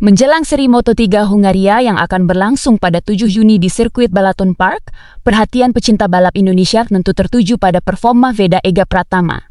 Menjelang seri Moto3 Hungaria yang akan berlangsung pada 7 Juni di sirkuit Balaton Park, perhatian pecinta balap Indonesia tentu tertuju pada performa Veda Ega Pratama.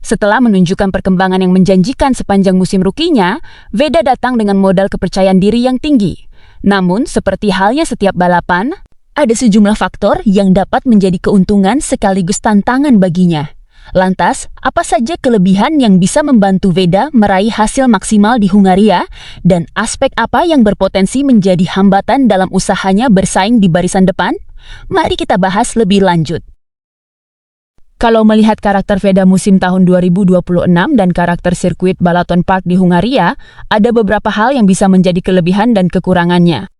Setelah menunjukkan perkembangan yang menjanjikan sepanjang musim rukinya, Veda datang dengan modal kepercayaan diri yang tinggi. Namun, seperti halnya setiap balapan, ada sejumlah faktor yang dapat menjadi keuntungan sekaligus tantangan baginya. Lantas, apa saja kelebihan yang bisa membantu Veda meraih hasil maksimal di Hungaria dan aspek apa yang berpotensi menjadi hambatan dalam usahanya bersaing di barisan depan? Mari kita bahas lebih lanjut. Kalau melihat karakter Veda musim tahun 2026 dan karakter sirkuit Balaton Park di Hungaria, ada beberapa hal yang bisa menjadi kelebihan dan kekurangannya.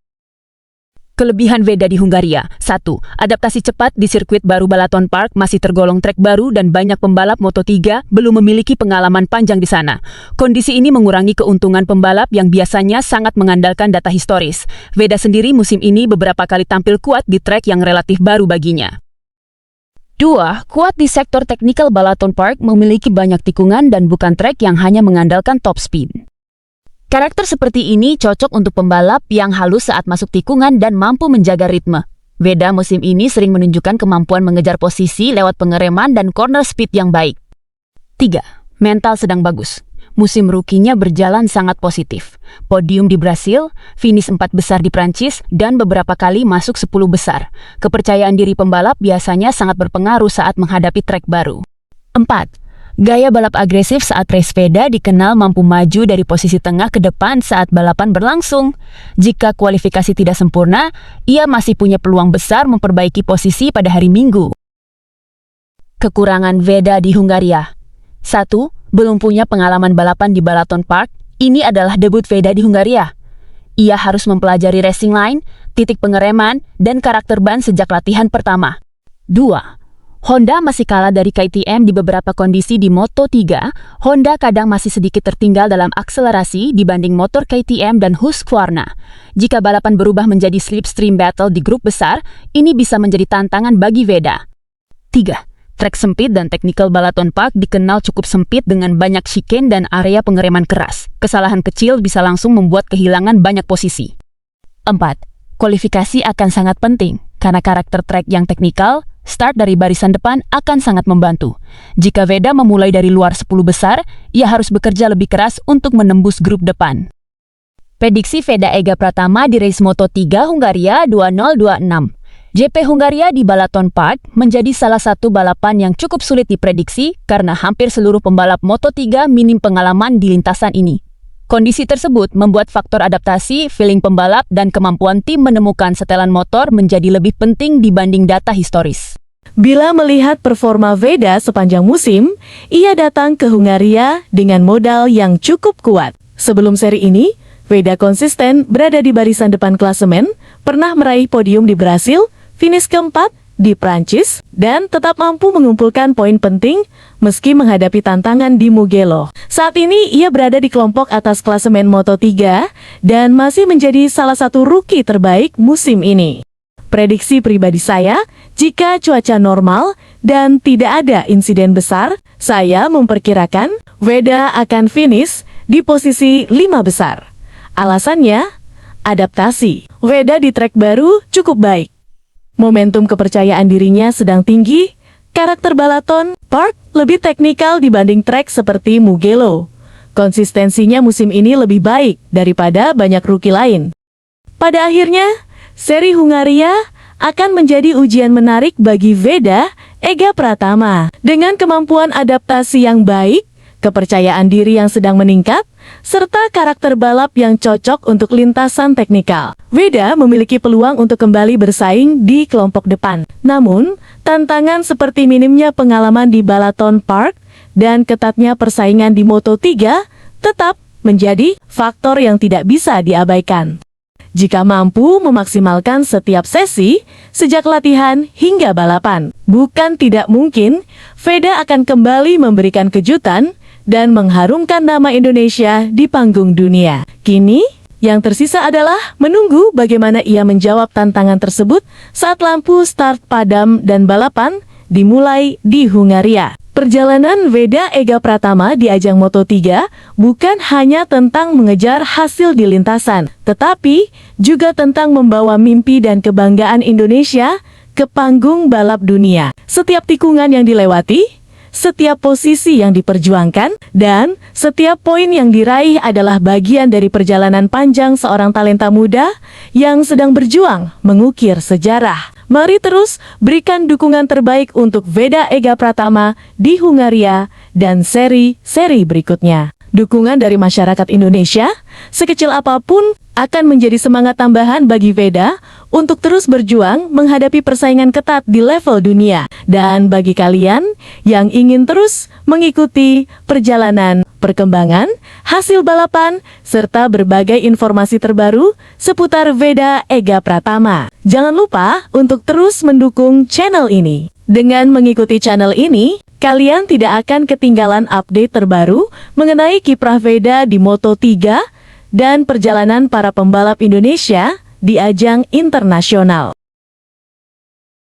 Kelebihan Veda di Hungaria. 1. Adaptasi cepat di sirkuit baru Balaton Park masih tergolong trek baru dan banyak pembalap Moto3 belum memiliki pengalaman panjang di sana. Kondisi ini mengurangi keuntungan pembalap yang biasanya sangat mengandalkan data historis. Veda sendiri musim ini beberapa kali tampil kuat di trek yang relatif baru baginya. 2. Kuat di sektor teknikal. Balaton Park memiliki banyak tikungan dan bukan trek yang hanya mengandalkan top speed. Karakter seperti ini cocok untuk pembalap yang halus saat masuk tikungan dan mampu menjaga ritme. Veda musim ini sering menunjukkan kemampuan mengejar posisi lewat pengereman dan corner speed yang baik. 3. Mental sedang bagus. Musim rukinya berjalan sangat positif. Podium di Brasil, finish 4 besar di Prancis, dan beberapa kali masuk 10 besar. Kepercayaan diri pembalap biasanya sangat berpengaruh saat menghadapi trek baru. 4. Gaya balap agresif saat race. Veda dikenal mampu maju dari posisi tengah ke depan saat balapan berlangsung. Jika kualifikasi tidak sempurna, ia masih punya peluang besar memperbaiki posisi pada hari Minggu. Kekurangan Veda di Hungaria. 1. Belum punya pengalaman balapan di Balaton Park. Ini adalah debut Veda di Hungaria. Ia harus mempelajari racing line, titik pengereman, dan karakter ban sejak latihan pertama. 2. Honda masih kalah dari KTM di beberapa kondisi di Moto3. Honda kadang masih sedikit tertinggal dalam akselerasi dibanding motor KTM dan Husqvarna. Jika balapan berubah menjadi slipstream battle di grup besar, ini bisa menjadi tantangan bagi Veda. 3. Trek sempit dan teknikal. Balaton Park dikenal cukup sempit dengan banyak chicane dan area pengereman keras. Kesalahan kecil bisa langsung membuat kehilangan banyak posisi. 4. Kualifikasi akan sangat penting karena karakter trek yang teknikal. Start dari barisan depan akan sangat membantu. Jika Veda memulai dari luar 10 besar, ia harus bekerja lebih keras untuk menembus grup depan. Prediksi Veda Ega Pratama di race Moto3 Hungaria 2026. GP Hungaria di Balaton Park menjadi salah satu balapan yang cukup sulit diprediksi karena hampir seluruh pembalap Moto3 minim pengalaman di lintasan ini. Kondisi tersebut membuat faktor adaptasi, feeling pembalap, dan kemampuan tim menemukan setelan motor menjadi lebih penting dibanding data historis. Bila melihat performa Veda sepanjang musim, ia datang ke Hungaria dengan modal yang cukup kuat. Sebelum seri ini, Veda konsisten berada di barisan depan klasemen, pernah meraih podium di Brasil, finish keempat di Prancis, dan tetap mampu mengumpulkan poin penting meski menghadapi tantangan di Mugello. Saat ini ia berada di kelompok atas klasemen Moto3 dan masih menjadi salah satu rookie terbaik musim ini. Prediksi pribadi saya, jika cuaca normal dan tidak ada insiden besar, saya memperkirakan Veda akan finish di posisi 5 besar. Alasannya, adaptasi. Veda di trek baru cukup baik. Momentum kepercayaan dirinya sedang tinggi. Karakter Balaton Park lebih teknikal dibanding trek seperti Mugello. Konsistensinya musim ini lebih baik daripada banyak rookie lain. Pada akhirnya, seri Hungaria akan menjadi ujian menarik bagi Veda Ega Pratama. Dengan kemampuan adaptasi yang baik, kepercayaan diri yang sedang meningkat, serta karakter balap yang cocok untuk lintasan teknikal, Veda memiliki peluang untuk kembali bersaing di kelompok depan. Namun, tantangan seperti minimnya pengalaman di Balaton Park dan ketatnya persaingan di Moto3 tetap menjadi faktor yang tidak bisa diabaikan. Jika mampu memaksimalkan setiap sesi, sejak latihan hingga balapan, bukan tidak mungkin Veda akan kembali memberikan kejutan dan mengharumkan nama Indonesia di panggung dunia. Kini, yang tersisa adalah menunggu bagaimana ia menjawab tantangan tersebut saat lampu start padam dan balapan dimulai di Hungaria. Perjalanan Veda Ega Pratama di ajang Moto3 bukan hanya tentang mengejar hasil di lintasan, tetapi juga tentang membawa mimpi dan kebanggaan Indonesia ke panggung balap dunia. Setiap tikungan yang dilewati, setiap posisi yang diperjuangkan, dan setiap poin yang diraih adalah bagian dari perjalanan panjang seorang talenta muda yang sedang berjuang mengukir sejarah. Mari terus berikan dukungan terbaik untuk Veda Ega Pratama di Hungaria dan seri-seri berikutnya. Dukungan dari masyarakat Indonesia, sekecil apapun, akan menjadi semangat tambahan bagi Veda untuk terus berjuang menghadapi persaingan ketat di level dunia. Dan bagi kalian yang ingin terus mengikuti perjalanan perkembangan, hasil balapan, serta berbagai informasi terbaru seputar Veda Ega Pratama, jangan lupa untuk terus mendukung channel ini. Dengan mengikuti channel ini, kalian tidak akan ketinggalan update terbaru mengenai kiprah Veda di Moto3 dan perjalanan para pembalap Indonesia di ajang internasional.